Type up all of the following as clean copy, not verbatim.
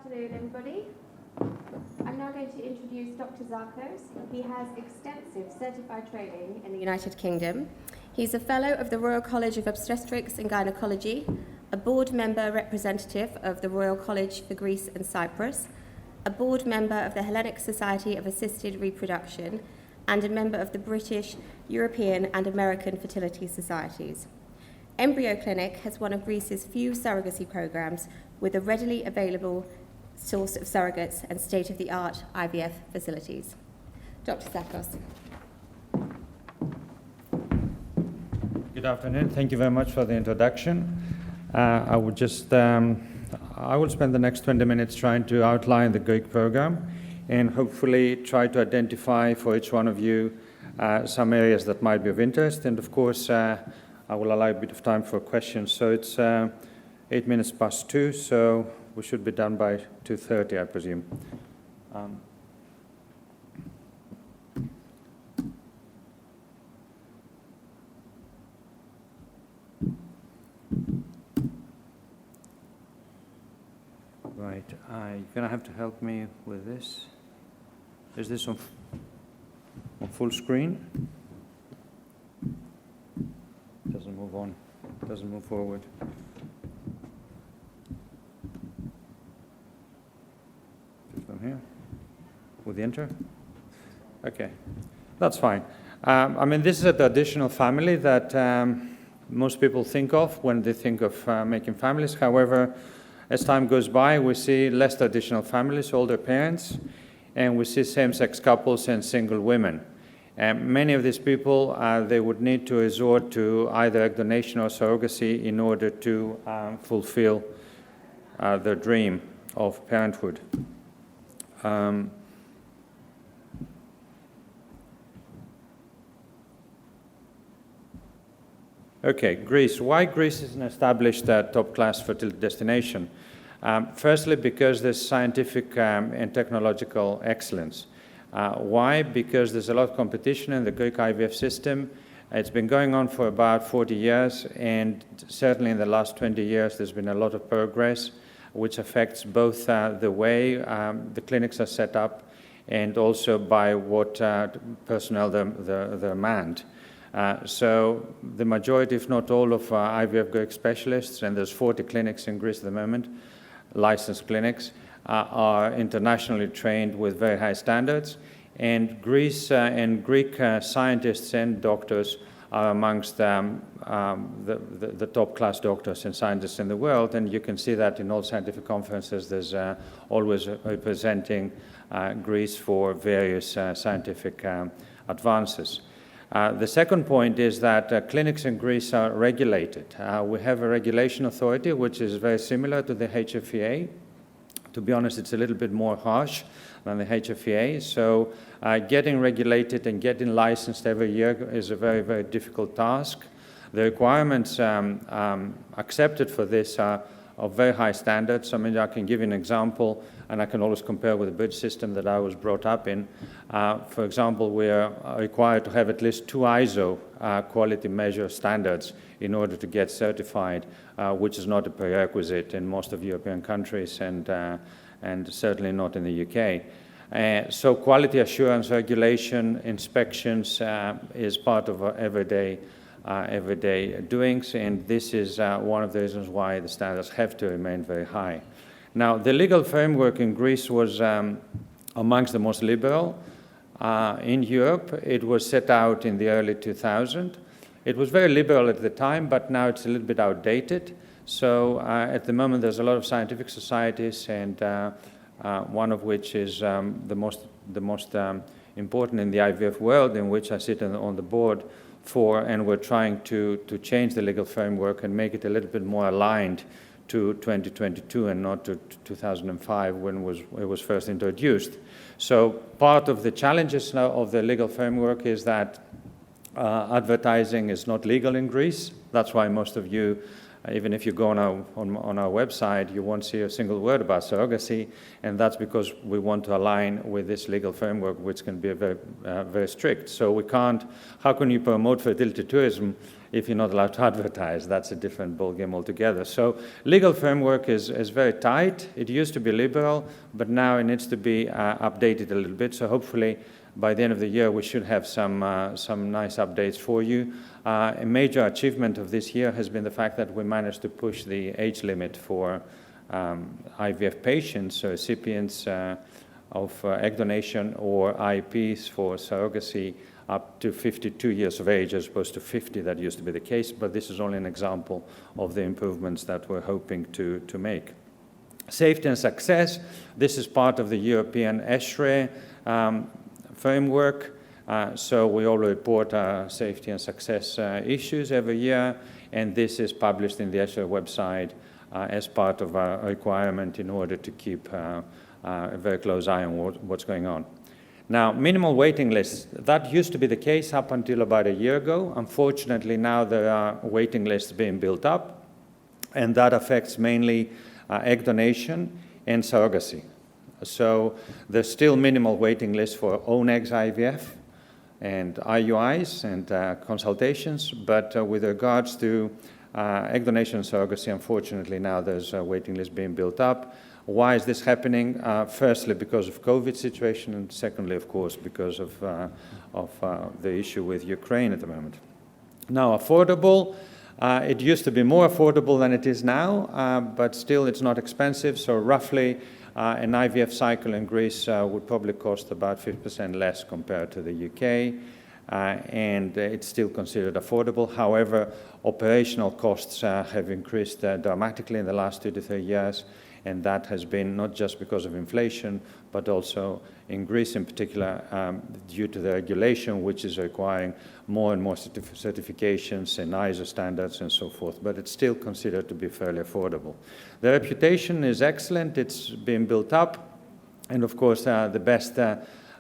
afternoon, everybody. I'm now going to introduce Dr. Tsakos. He has extensive certified training in the United Kingdom. He's a fellow of the Royal College of Obstetrics and Gynecology, a board member representative of the Royal College for Greece and Cyprus, a board member of the Hellenic Society of Assisted Reproduction, and a member of the British, European and American fertility societies. EmbryoClinic has one of Greece's few surrogacy programs with a readily available source of surrogates and state-of-the-art IVF facilities. Dr. Tsakos. Good afternoon. Thank you very much for the introduction. I will spend the next 20 minutes trying to outline the Greek program and hopefully try to identify for each one of you some areas that might be of interest. And of course, I will allow a bit of time for questions. So it's 8 minutes past 2, so we should be done by 2:30, I presume. Right, you're going to have to help me with this. Is this on full screen? Doesn't move on, doesn't move forward. Just from here, with the enter? Okay, that's fine. I mean, this is a traditional family that most people think of when they think of making families. However, as time goes by, we see less traditional families, older parents, and we see same-sex couples and single women. And many of these people, they would need to resort to either egg donation or surrogacy in order to fulfill their dream of parenthood. Okay, Greece. Why Greece is an established top-class fertility destination? Firstly, because there's scientific and technological excellence. Why? Because there's a lot of competition in the Greek IVF system. It's been going on for about 40 years, and certainly in the last 20 years, there's been a lot of progress, which affects both the way the clinics are set up and also by what personnel they're manned. So the majority, if not all, of IVF Greek specialists, and there's 40 clinics in Greece at the moment, licensed clinics, are internationally trained with very high standards. And Greece and Greek scientists and doctors are amongst the top-class doctors and scientists in the world. And you can see that in all scientific conferences, there's always representing Greece for various scientific advances. The second point is that clinics in Greece are regulated. We have a regulation authority which is very similar to the HFEA. To be honest, it's a little bit more harsh than the HFEA. So getting regulated and getting licensed every year is a very, very difficult task. The requirements accepted for this are of very high standards. I mean, I can give you an example, and I can always compare with the British system that I was brought up in. For example, we are required to have at least 2 ISO quality measure standards in order to get certified, which is not a prerequisite in most of European countries and certainly not in the UK. So quality assurance, regulation, inspections is part of our everyday doings, and this is one of the reasons why the standards have to remain very high. Now, the legal framework in Greece was amongst the most liberal in Europe. It was set out in the early 2000s. It was very liberal at the time, but now it's a little bit outdated. So at the moment, there's a lot of scientific societies, and one of which is the most important in the IVF world, in which I sit on the board for, and we're trying to change the legal framework and make it a little bit more aligned to 2022 and not to 2005 when it was first introduced. So part of the challenges now of the legal framework is that advertising is not legal in Greece. That's why most of you Even if you go on our website, you won't see a single word about surrogacy, and that's because we want to align with this legal framework, which can be very strict. So we can't. How can you promote fertility tourism if you're not allowed to advertise? That's a different ballgame altogether. So legal framework is very tight. It used to be liberal, but now it needs to be updated a little bit. So hopefully by the end of the year, we should have some nice updates for you. A major achievement of this year has been the fact that we managed to push the age limit for IVF patients, so recipients of egg donation or IEPs for surrogacy, up to 52 years of age as opposed to 50 that used to be the case, but this is only an example of the improvements that we're hoping to make. Safety and success, this is part of the European ESHRE framework, so we all report safety and success issues every year, and this is published in the ESHRE website as part of our requirement in order to keep a very close eye on what's going on. Now, minimal waiting lists, that used to be the case up until about a year ago. Unfortunately, now there are waiting lists being built up, and that affects mainly egg donation and surrogacy. So there's still minimal waiting lists for own eggs IVF and IUIs and consultations, but with regards to egg donation and surrogacy, unfortunately, now there's a waiting list being built up. Why is this happening? Firstly, because of COVID situation, and secondly, of course, because of the issue with Ukraine at the moment. Now, affordable. It used to be more affordable than it is now, but still it's not expensive. So roughly, an IVF cycle in Greece would probably cost about 50% less compared to the UK, and it's still considered affordable. However, operational costs have increased dramatically in the last 2 to 3 years, and that has been not just because of inflation, but also in Greece in particular, due to the regulation, which is requiring more and more certifications and ISO standards and so forth, but it's still considered to be fairly affordable. The reputation is excellent. It's been built up, and of course, the best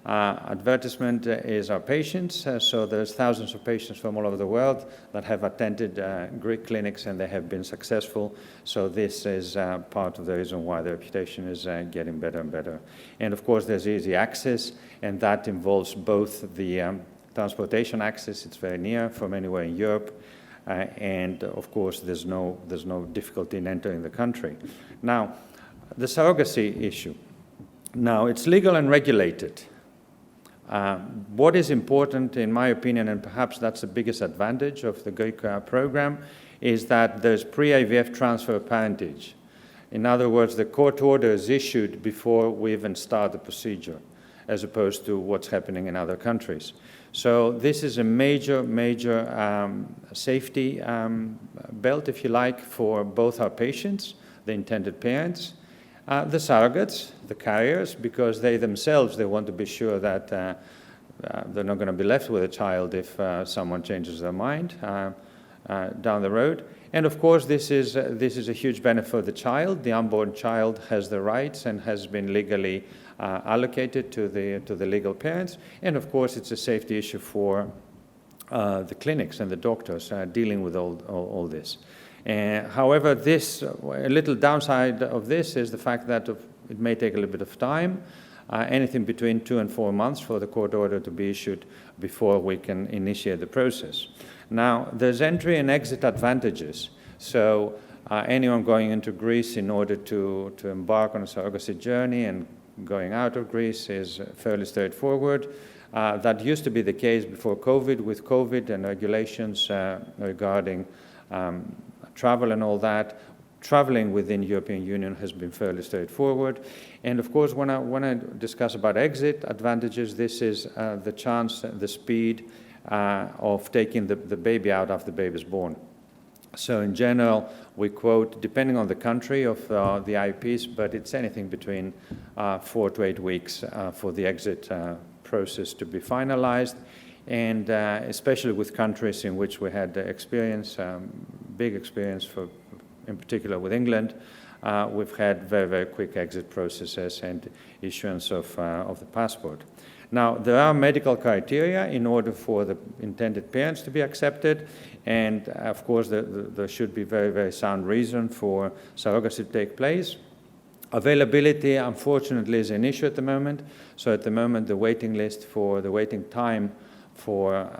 advertisement is our patients. So there's thousands of patients from all over the world that have attended Greek clinics, and they have been successful. So this is part of the reason why the reputation is getting better and better. And of course, there's easy access, and that involves both the transportation access. It's very near from anywhere in Europe, and of course, there's no difficulty in entering the country. Now, the surrogacy issue. Now, it's legal and regulated. What is important, in my opinion, and perhaps that's the biggest advantage of the Greek program, is that there's pre-IVF transfer of parentage. In other words, the court order is issued before we even start the procedure, as opposed to what's happening in other countries. So this is a major safety belt, if you like, for both our patients, the intended parents, the surrogates, the carriers, because they themselves, they want to be sure that they're not going to be left with a child if someone changes their mind down the road. And of course, this is a huge benefit for the child. The unborn child has the rights and has been legally allocated to the legal parents. And of course, it's a safety issue for the clinics and the doctors dealing with all this. However, a little downside of this is the fact that it may take a little bit of time, anything between 2 and 4 months for the court order to be issued before we can initiate the process. Now, there's entry and exit advantages. So anyone going into Greece in order to embark on a surrogacy journey and going out of Greece is fairly straightforward. That used to be the case before COVID. With COVID and regulations regarding travel and all that, traveling within European Union has been fairly straightforward. And of course, when I discuss about exit advantages, this is the chance, the speed of taking the baby out after the baby is born. So in general, we quote, depending on the country of the IEPs, but it's anything between 4 to 8 weeks for the exit process to be finalized. And especially with countries in which we had experience, big experience in particular with England, we've had very, very quick exit processes and issuance of the passport. Now, there are medical criteria in order for the intended parents to be accepted, and of course, there should be very, very sound reason for surrogacy to take place. Availability, unfortunately, is an issue at the moment. So at the moment, the waiting list for the waiting time for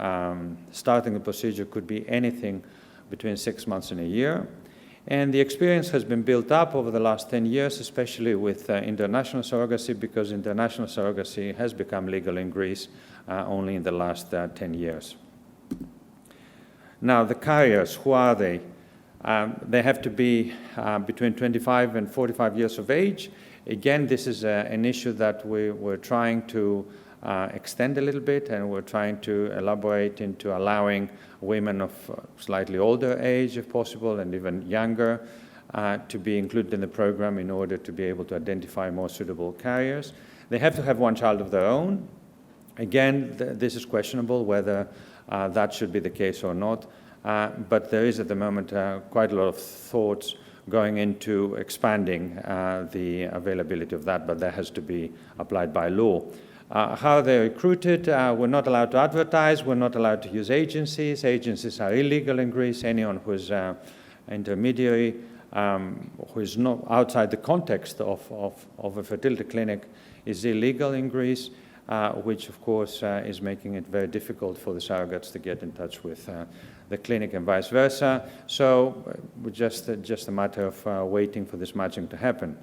starting the procedure could be anything between 6 months and a year. And the experience has been built up over the last 10 years, especially with international surrogacy, because international surrogacy has become legal in Greece only in the last 10 years. Now, the carriers, who are they? They have to be between 25 and 45 years of age. Again, this is an issue that we're trying to extend a little bit, and we're trying to elaborate into allowing women of slightly older age, if possible, and even younger, to be included in the program in order to be able to identify more suitable carriers. They have to have one child of their own. Again, this is questionable whether that should be the case or not, but there is at the moment quite a lot of thoughts going into expanding the availability of that, but that has to be applied by law. How they're recruited, we're not allowed to advertise, we're not allowed to use agencies. Agencies are illegal in Greece. Anyone who's intermediary, who is not outside the context of a fertility clinic is illegal in Greece, which of course is making it very difficult for the surrogates to get in touch with the clinic and vice versa. So just a matter of waiting for this matching to happen.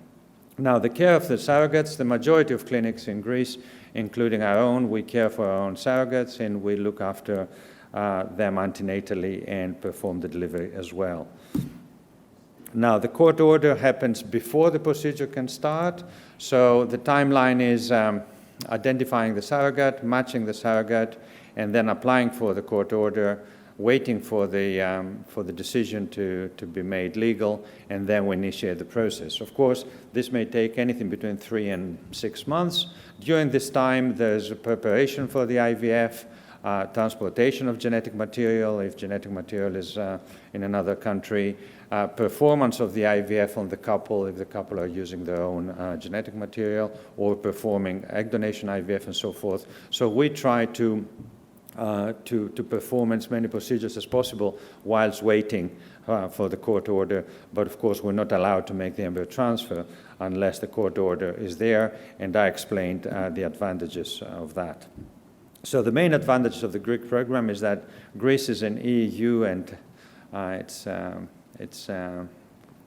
Now, the care of the surrogates, the majority of clinics in Greece, including our own, we care for our own surrogates, and we look after them antenatally and perform the delivery as well. Now, the court order happens before the procedure can start. So the timeline is identifying the surrogate, matching the surrogate, and then applying for the court order, waiting for the decision to be made legal, and then we initiate the process. Of course, this may take anything between 3 and 6 months. During this time, there's a preparation for the IVF, transportation of genetic material, if genetic material is in another country, performance of the IVF on the couple, if the couple are using their own genetic material, or performing egg donation IVF and so forth. So we try to perform as many procedures as possible whilst waiting for the court order. But of course, we're not allowed to make the embryo transfer unless the court order is there, and I explained the advantages of that. So the main advantage of the Greek program is that Greece is an EU, and it's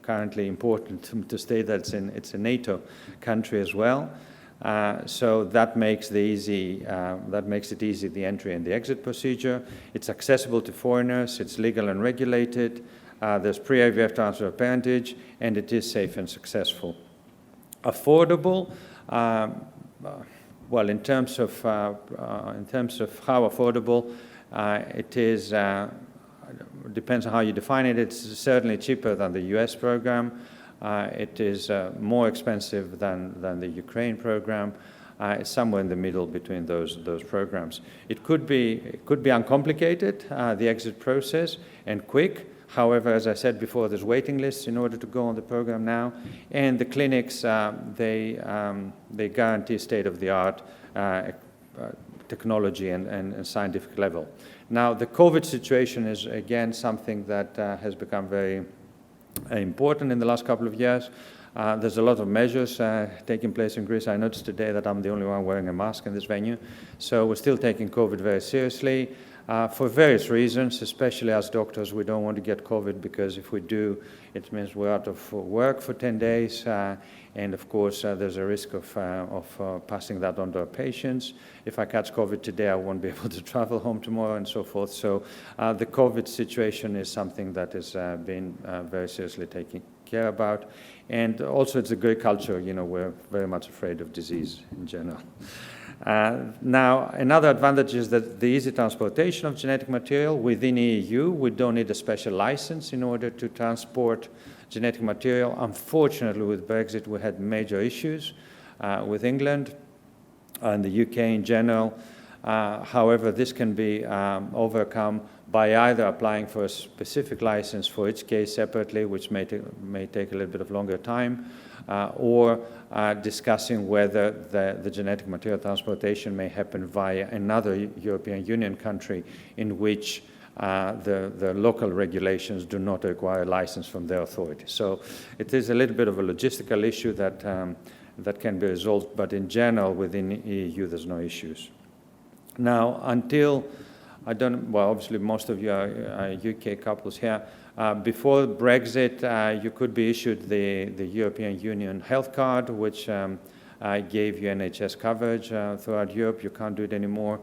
currently important to state that it's a NATO country as well. So that makes it easy, the entry and the exit procedure. It's accessible to foreigners, it's legal and regulated, there's pre-IVF transfer of parentage, and it is safe and successful. Affordable, well, in terms of how affordable it is, depends on how you define it. It's certainly cheaper than the US program. It is more expensive than the Ukraine program. It's somewhere in the middle between those programs. It could be uncomplicated, the exit process, and quick. However, as I said before, there's waiting lists in order to go on the program now, and the clinics they guarantee state-of-the-art technology and scientific level. Now, the COVID situation is again something that has become very important in the last couple of years. There's a lot of measures taking place in Greece. I noticed today that I'm the only one wearing a mask in this venue. So we're still taking COVID very seriously for various reasons, especially as doctors. We don't want to get COVID because if we do, it means we're out of work for 10 days. And of course, there's a risk of passing that on to our patients. If I catch COVID today, I won't be able to travel home tomorrow and so forth. So the COVID situation is something that is being very seriously taken care about. And also, it's a great culture. You know, we're very much afraid of disease in general. Now, another advantage is that the easy transportation of genetic material within EU. We don't need a special license in order to transport genetic material. Unfortunately, with Brexit, we had major issues with England and the UK in general. However, this can be overcome by either applying for a specific license for each case separately, which may take a little bit of longer time, or discussing whether the genetic material transportation may happen via another European Union country in which the local regulations do not require a license from their authority. So it is a little bit of a logistical issue that can be resolved, but in general, within the EU, there's no issues. Now, until obviously most of you are UK couples here. Before Brexit, you could be issued the European Union health card, which gave you NHS coverage throughout Europe. You can't do it anymore,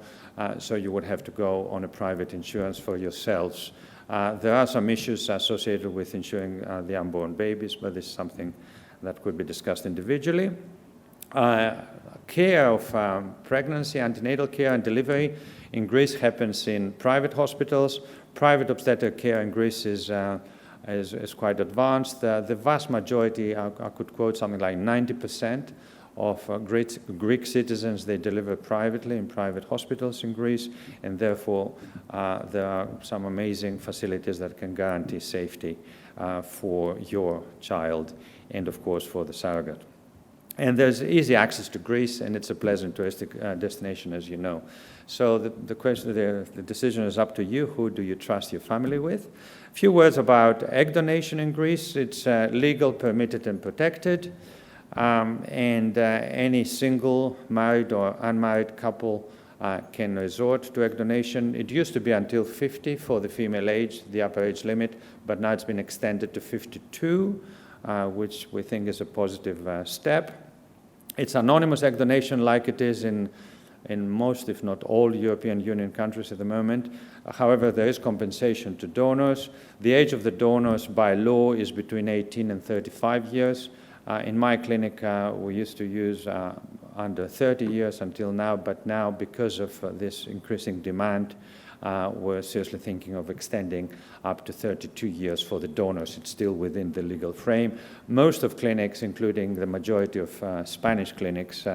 so you would have to go on a private insurance for yourselves. There are some issues associated with insuring the unborn babies, but this is something that could be discussed individually. Care of pregnancy, antenatal care and delivery in Greece happens in private hospitals. Private obstetric care in Greece is quite advanced. The vast majority, I could quote something like 90% of Greek citizens, they deliver privately in private hospitals in Greece, and therefore there are some amazing facilities that can guarantee safety for your child and, of course, for the surrogate. And there's easy access to Greece, and it's a pleasant touristic destination, as you know. So the decision is up to you. Who do you trust your family with? A few words about egg donation in Greece. It's legal, permitted, and protected. And any single, married or unmarried couple can resort to egg donation. It used to be until 50 for the female age, the upper age limit, but now it's been extended to 52, which we think is a positive step. It's anonymous egg donation like it is in most, if not all, European Union countries at the moment. However, there is compensation to donors. The age of the donors by law is between 18 and 35 years. In my clinic, we used to use under 30 years until now, but now because of this increasing demand, we're seriously thinking of extending up to 32 years for the donors. It's still within the legal frame. Most of clinics, including the majority of Spanish clinics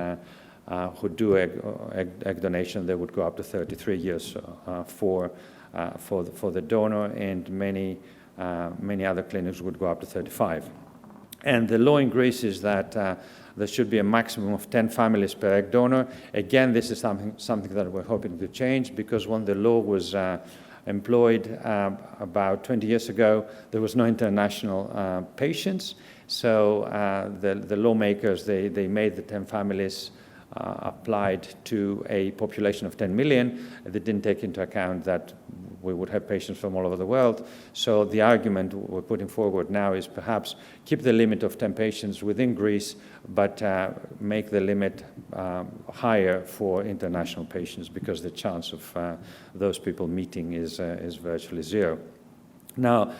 who do egg donation, they would go up to 33 years for the donor, and many other clinics would go up to 35. And the law in Greece is that there should be a maximum of 10 families per egg donor. Again, this is something that we're hoping to change, because when the law was employed about 20 years ago, there was no international patients. So the lawmakers, they made the 10 families applied to a population of 10 million. They didn't take into account that we would have patients from all over the world. So the argument we're putting forward now is perhaps keep the limit of 10 patients within Greece, but make the limit higher for international patients, because the chance of those people meeting is virtually zero. Now,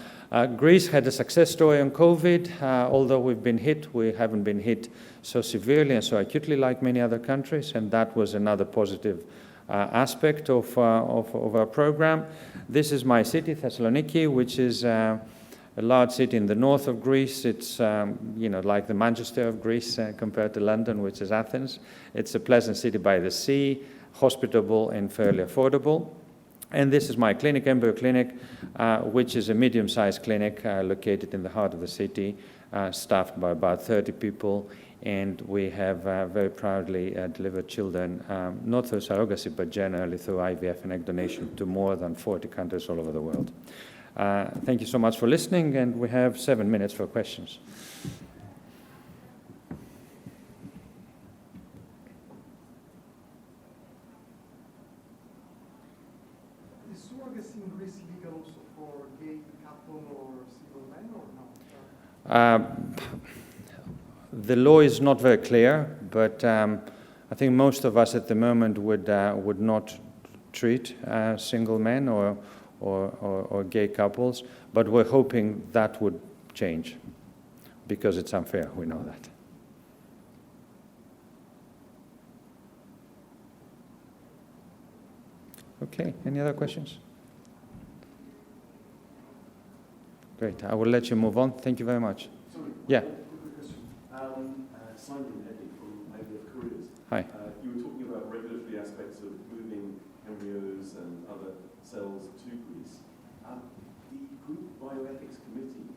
Greece had a success story on COVID. Although we've been hit, we haven't been hit so severely and so acutely like many other countries, and that was another positive aspect of our program. This is my city, Thessaloniki, which is a large city in the north of Greece. It's like the Manchester of Greece compared to London, which is Athens. It's a pleasant city by the sea, hospitable and fairly affordable. And this is my clinic, EmbryoClinic, which is a medium-sized clinic located in the heart of the city, staffed by about 30 people. And we have very proudly delivered children, not through surrogacy, but generally through IVF and egg donation, to more than 40 countries all over the world. Thank you so much for listening, and we have 7 minutes for questions. Is surrogacy in Greece legal also for gay couple or single men, or no? The law is not very clear, but I think most of us at the moment would not treat single men or gay couples, but we're hoping that would change, because it's unfair, we know that. Okay, any other questions? Great, I will let you move on. Thank you very much. Sorry. Yeah. Quick question. Simon Eddy from IVF Careers. Hi. You were talking about regulatory aspects of moving embryos and other cells to Greece. The Group Bioethics Committee,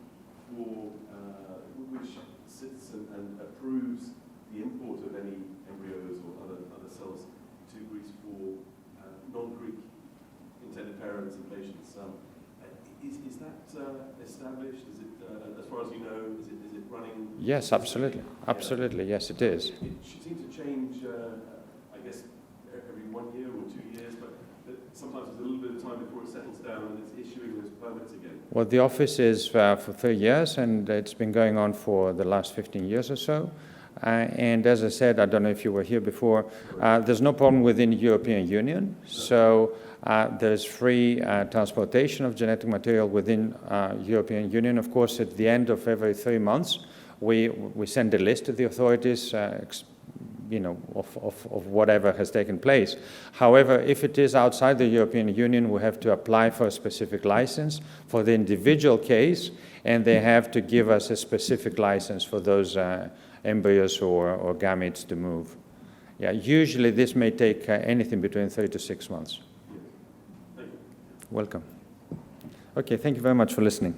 which sits and approves the import of any embryos or other cells to Greece for non-Greek intended parents and patients, is that established? Is it, as far as you know, is it running? Yes, absolutely. Absolutely, yes, it is. It should seem to change, I guess, every 1 year or 2 years, but sometimes there's a little bit of time before it settles down and it's issuing those permits again. Well, the office is for 3 years, and it's been going on for the last 15 years or so. And as I said, I don't know if you were here before, there's no problem within the European Union. So there's free transportation of genetic material within European Union. Of course, at the end of every 3 months, we send a list to the authorities, of whatever has taken place. However, if it is outside the European Union, we have to apply for a specific license for the individual case, and they have to give us a specific license for those embryos or gametes to move. Yeah, usually this may take anything between 3 to 6 months. Thank you. Welcome. Okay, thank you very much for listening.